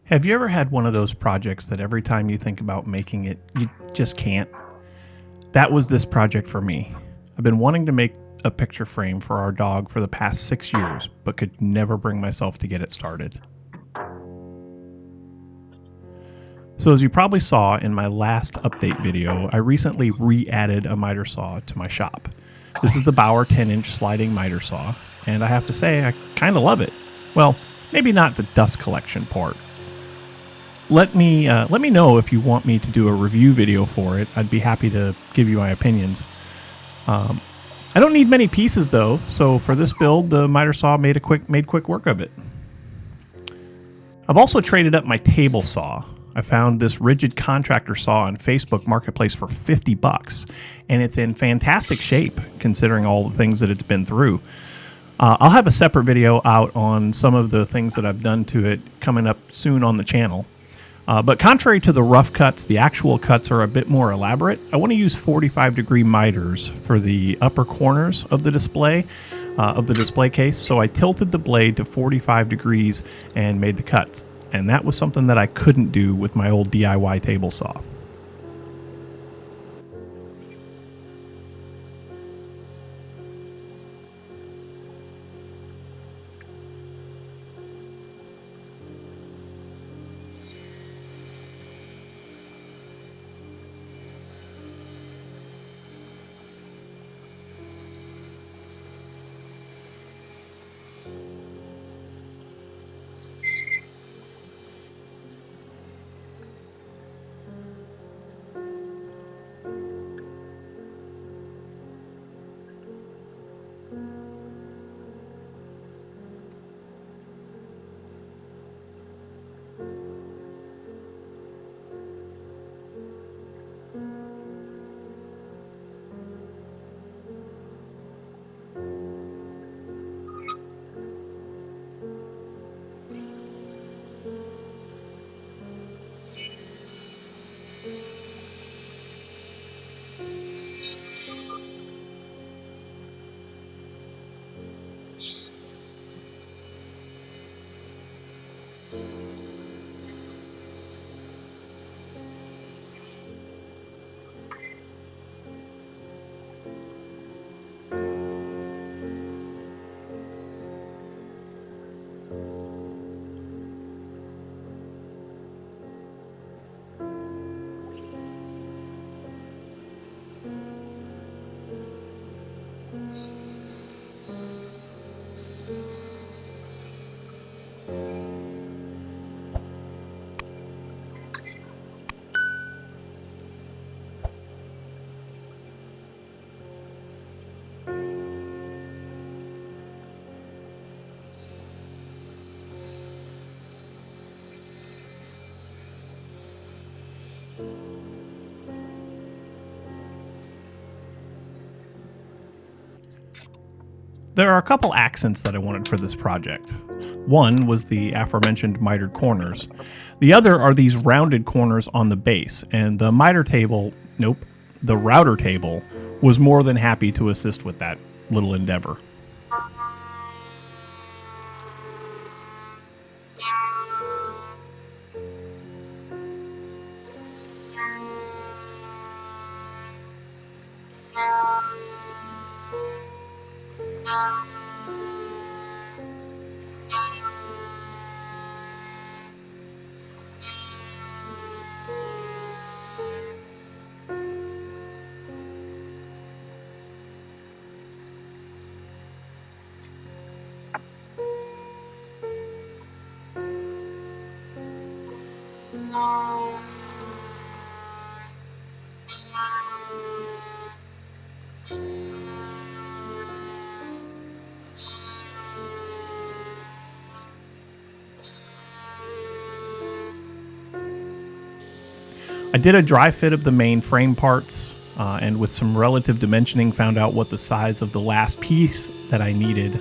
Have you ever had one of those projects that every time you think about making it, you just can't? That was this project for me. I've been wanting to make a picture frame for our dog for the past 6 years, but could never bring myself to get it started. So as you probably saw in my last update video, I recently re-added a miter saw to my shop. This is the Bauer 10-inch sliding miter saw, and I have to say I kind of love it. Well, maybe not the dust collection part. Let me know if you want me to do a review video for it. I'd be happy to give you my opinions. I don't need many pieces though, so for this build, the miter saw made quick work of it. I've also traded up my table saw. I found this rigid contractor saw on Facebook Marketplace for $50, and it's in fantastic shape considering all the things that it's been through. I'll have a separate video out on some of the things that I've done to it coming up soon on the channel. But contrary to the rough cuts, the actual cuts are a bit more elaborate. I want to use 45-degree miters for the upper corners of the display case, so I tilted the blade to 45 degrees and made the cuts. And that was something that I couldn't do with my old DIY table saw. There are a couple accents that I wanted for this project. One was the aforementioned mitered corners. The other are these rounded corners on the base, and the the router table was more than happy to assist with that little endeavor. I did a dry fit of the main frame parts, and with some relative dimensioning found out what the size of the last piece that I needed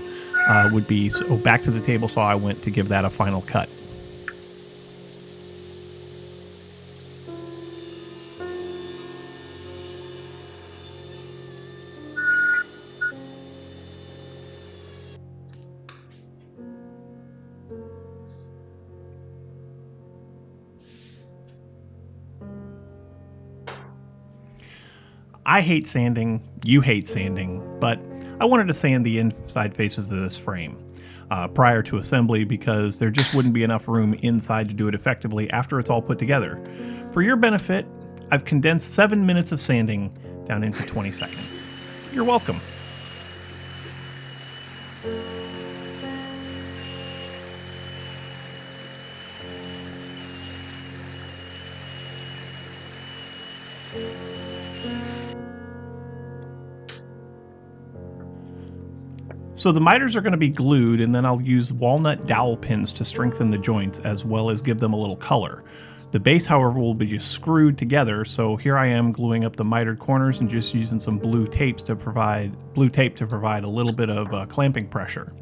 would be. So back to the table saw I went to give that a final cut. I hate sanding, you hate sanding, but I wanted to sand the inside faces of this frame prior to assembly because there just wouldn't be enough room inside to do it effectively after it's all put together. For your benefit, I've condensed 7 minutes of sanding down into 20 seconds. You're welcome. So the miters are going to be glued, and then I'll use walnut dowel pins to strengthen the joints as well as give them a little color. The base, however, will be just screwed together, so here I am gluing up the mitered corners and just using some blue tape to provide a little bit of clamping pressure.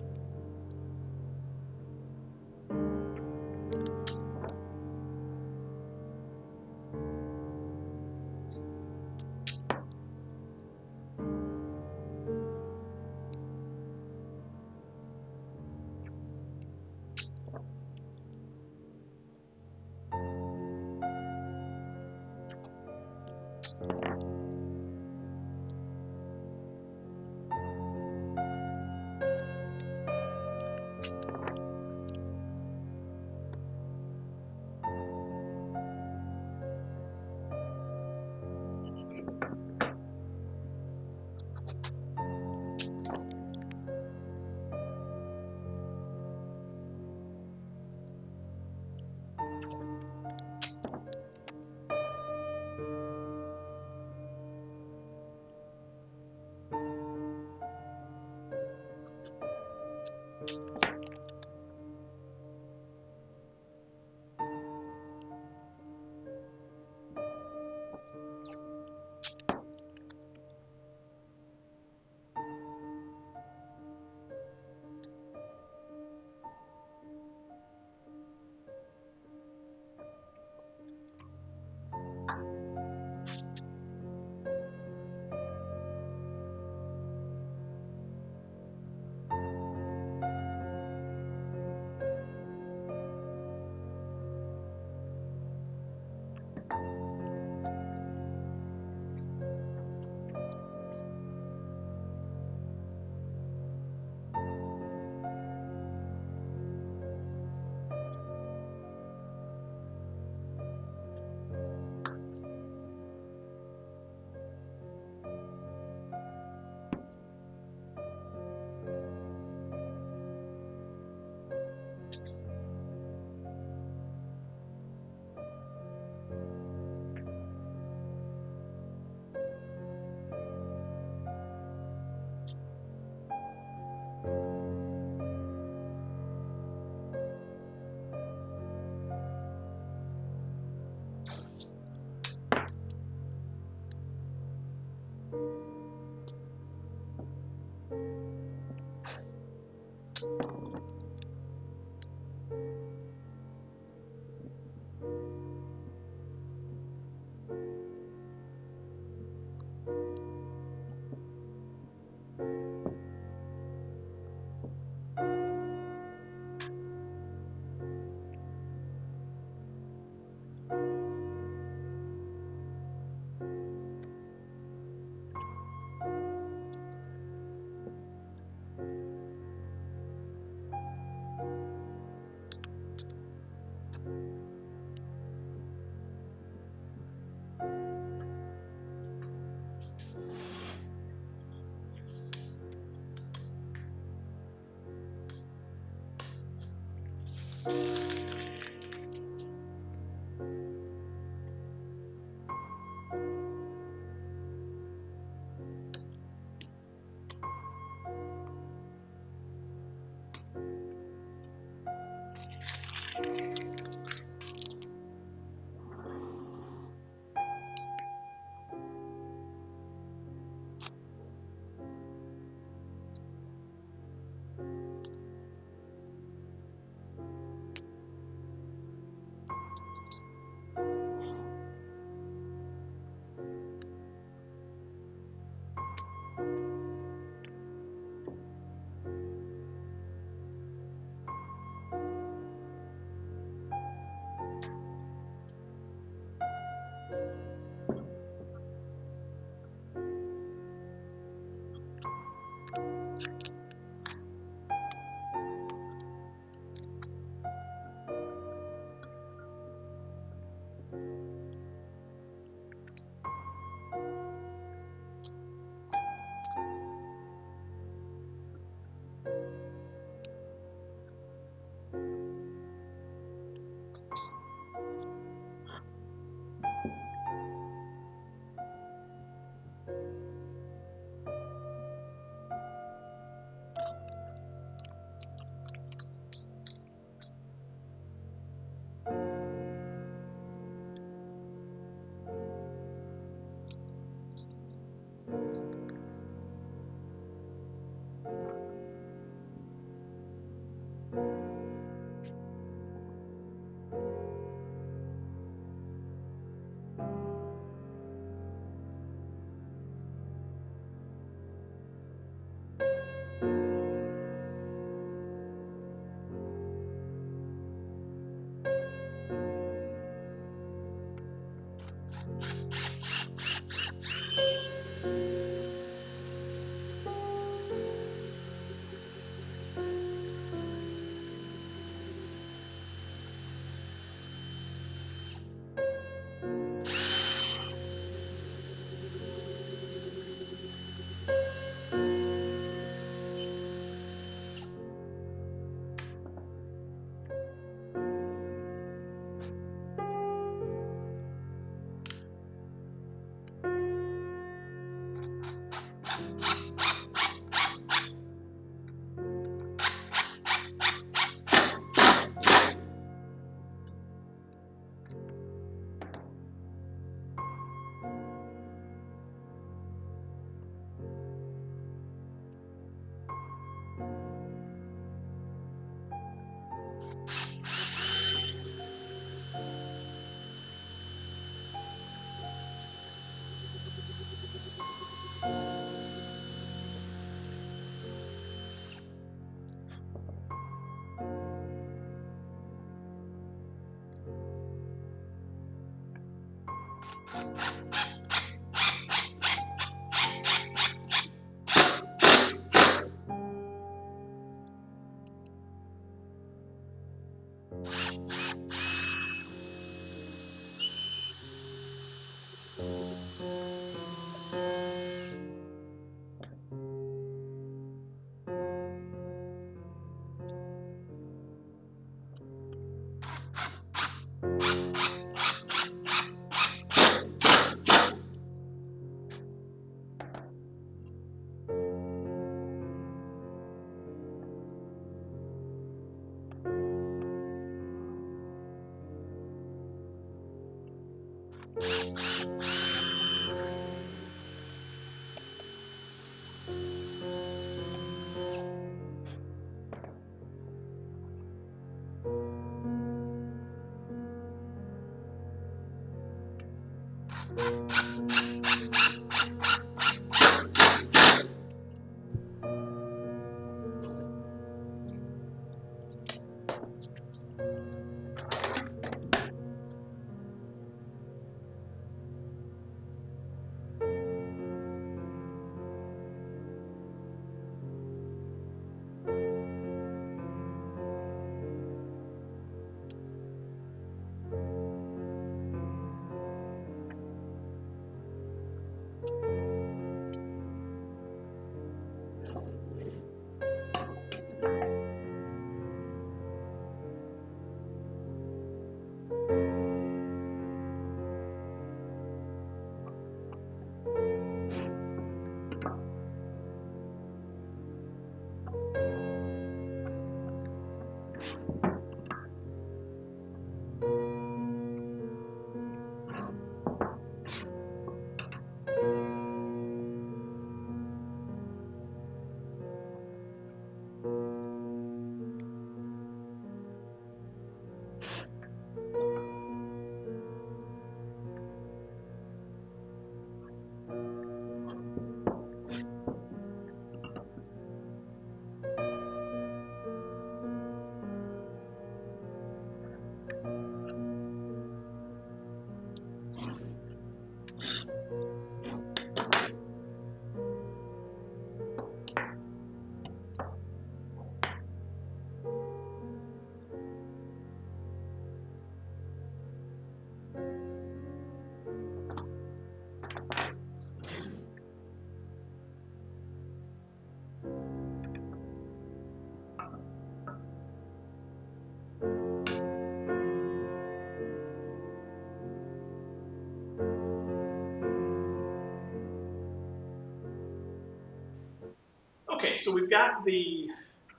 Okay, so we've got the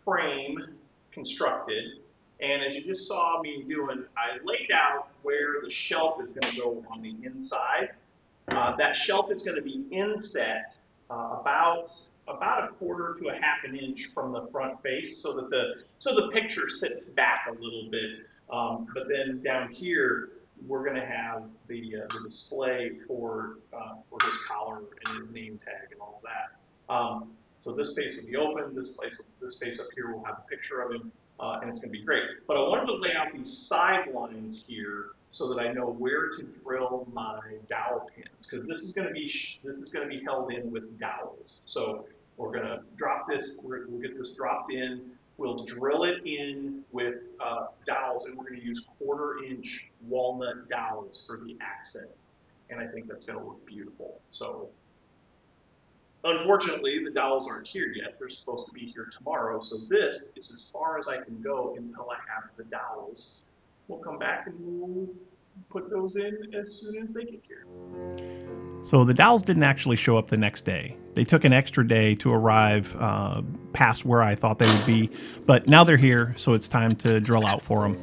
frame constructed, and as you just saw me doing, I laid out where the shelf is going to go on the inside. That shelf is going to be inset about a quarter to a half an inch from the front face, so that the picture sits back a little bit. But then down here, we're going to have the display for his collar and his name tag and all of that. So this space will be open. This space up here will have a picture of him, and it's going to be great. But I wanted to lay out these sidelines here so that I know where to drill my dowel pins, because this is going to be held in with dowels. So we're going to drop this. We'll get this dropped in. We'll drill it in with dowels, and we're going to use 1/4-inch walnut dowels for the accent. And I think that's going to look beautiful. So unfortunately, the dowels aren't here yet. They're supposed to be here tomorrow. So this is as far as I can go until I have the dowels. We'll come back and we'll put those in as soon as they get here. So the dowels didn't actually show up the next day. They took an extra day to arrive past where I thought they would be, but now they're here, so it's time to drill out for them.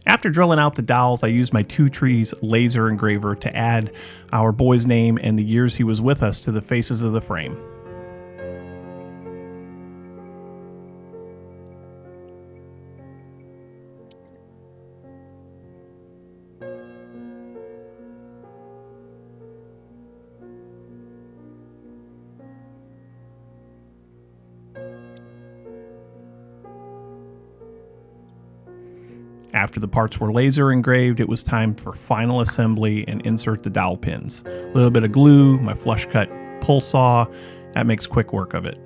After drilling out the dowels, I used my 2 Trees laser engraver to add our boy's name and the years he was with us to the faces of the frame. After the parts were laser engraved, it was time for final assembly and insert the dowel pins. A little bit of glue, my flush cut pull saw, that makes quick work of it.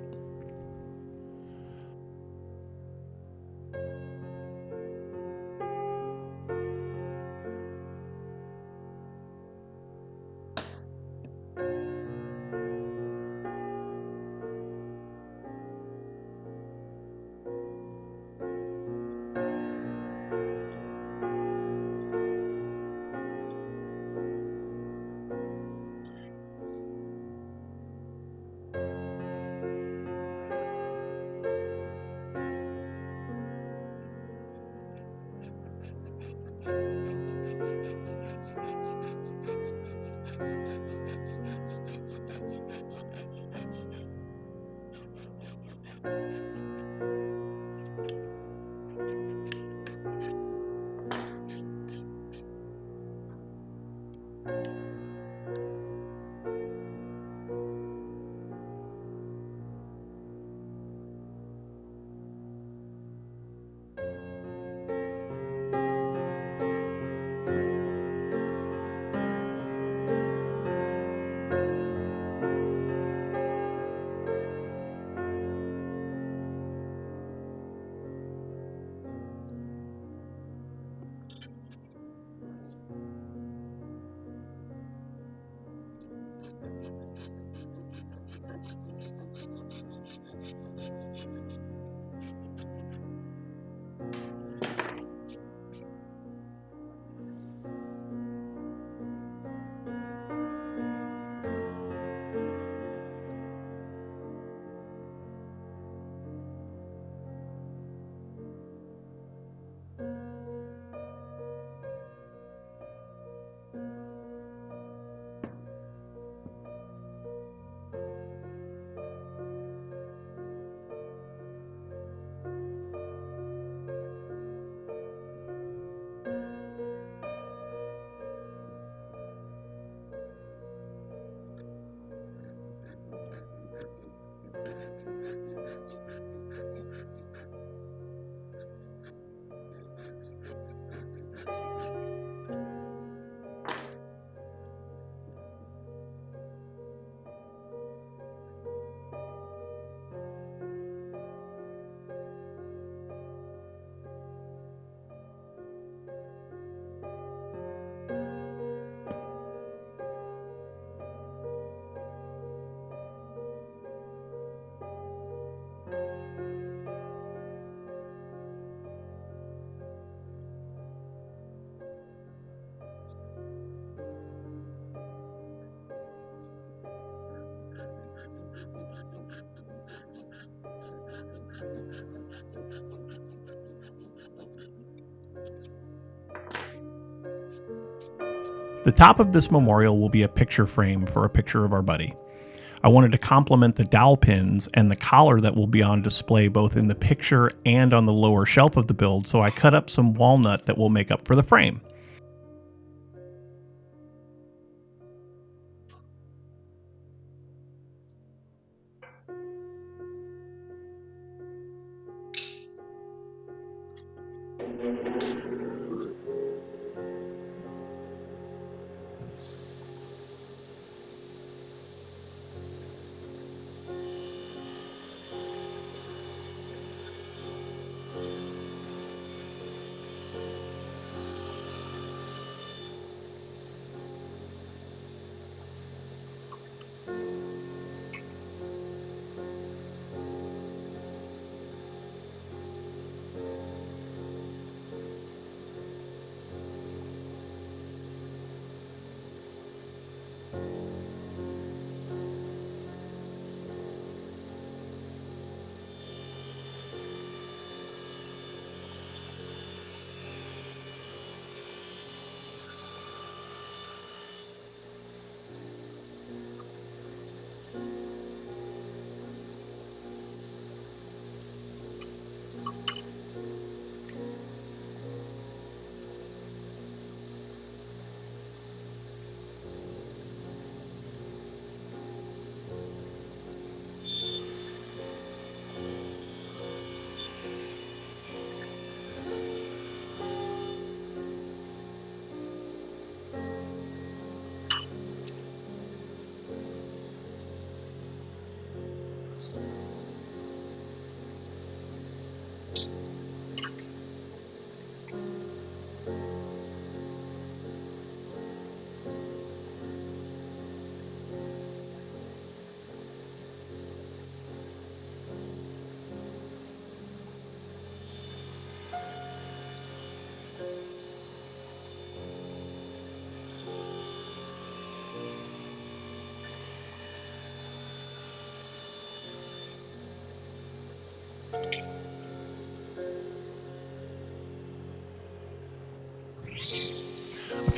The top of this memorial will be a picture frame for a picture of our buddy. I wanted to complement the dowel pins and the collar that will be on display both in the picture and on the lower shelf of the build, so I cut up some walnut that will make up for the frame.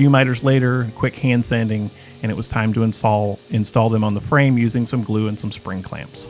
few miters later, quick hand sanding, and it was time to install them on the frame using some glue and some spring clamps.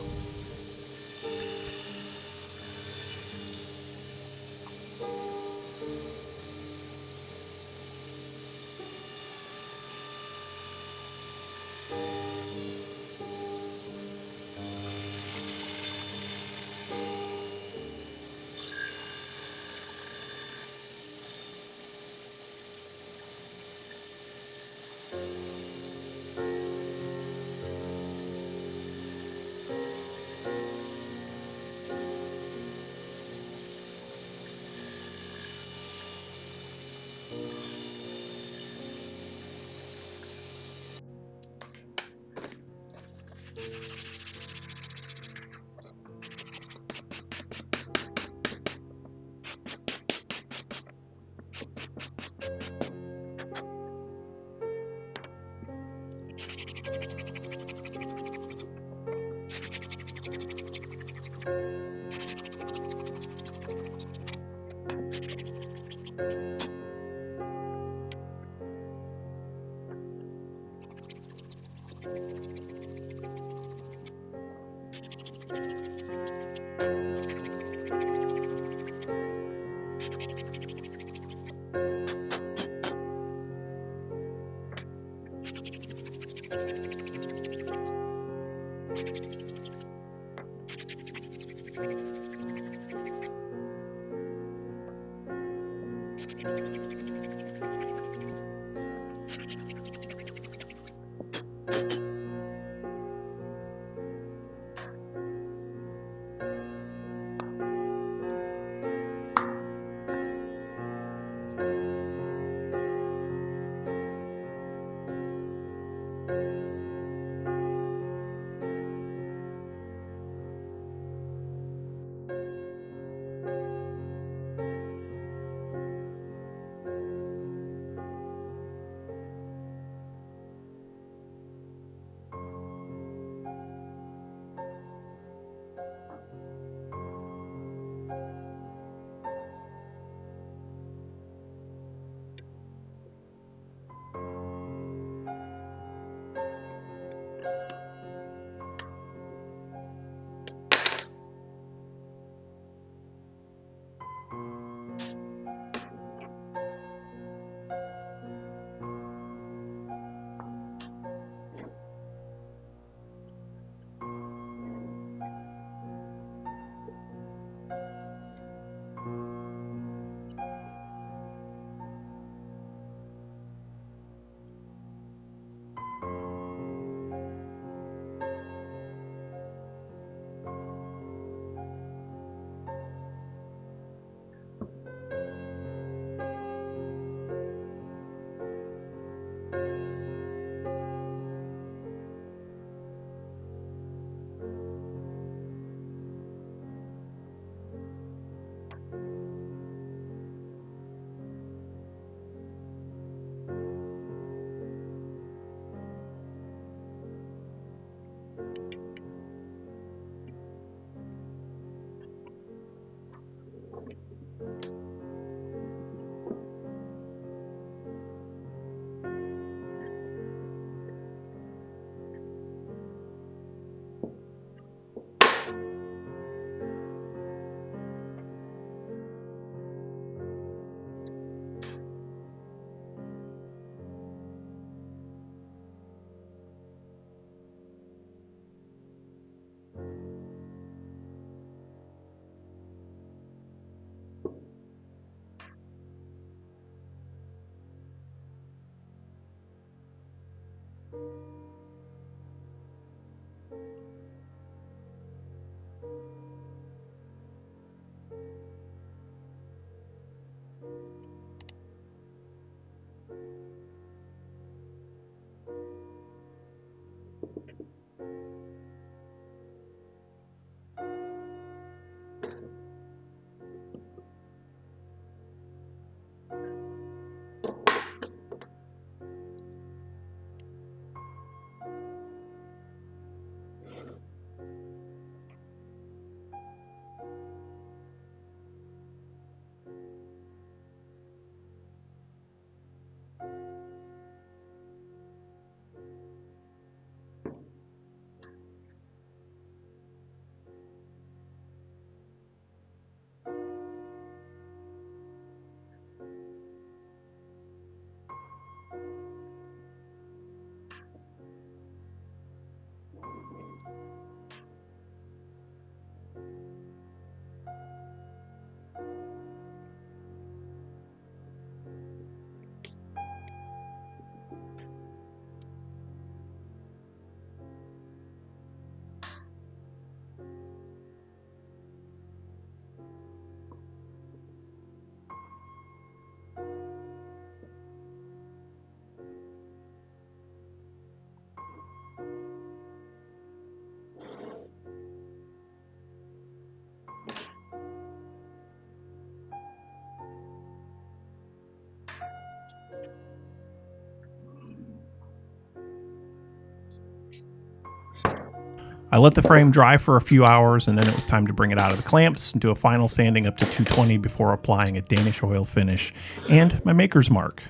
I let the frame dry for a few hours, and then it was time to bring it out of the clamps and do a final sanding up to 220 before applying a Danish oil finish and my maker's mark.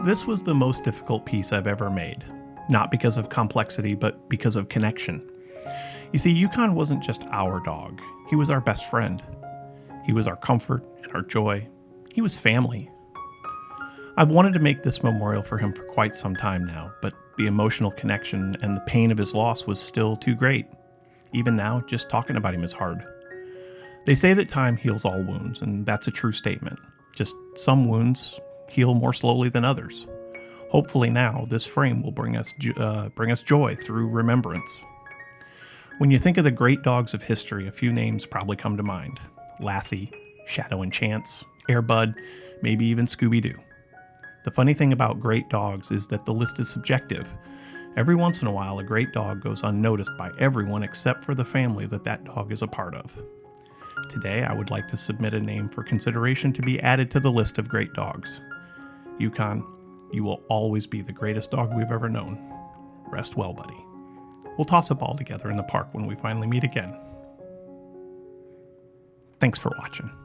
This was the most difficult piece I've ever made, not because of complexity, but because of connection. You see, Yukon wasn't just our dog. He was our best friend. He was our comfort and our joy. He was family. I've wanted to make this memorial for him for quite some time now, but the emotional connection and the pain of his loss was still too great. Even now, just talking about him is hard. They say that time heals all wounds, and that's a true statement. Just some wounds heal more slowly than others. Hopefully now, this frame will bring us joy through remembrance. When you think of the great dogs of history, a few names probably come to mind. Lassie, Shadow and Chance, Air Bud, maybe even Scooby-Doo. The funny thing about great dogs is that the list is subjective. Every once in a while, a great dog goes unnoticed by everyone except for the family that dog is a part of. Today, I would like to submit a name for consideration to be added to the list of great dogs. Yukon, you will always be the greatest dog we've ever known. Rest well, buddy. We'll toss a ball together in the park when we finally meet again. Thanks for watching.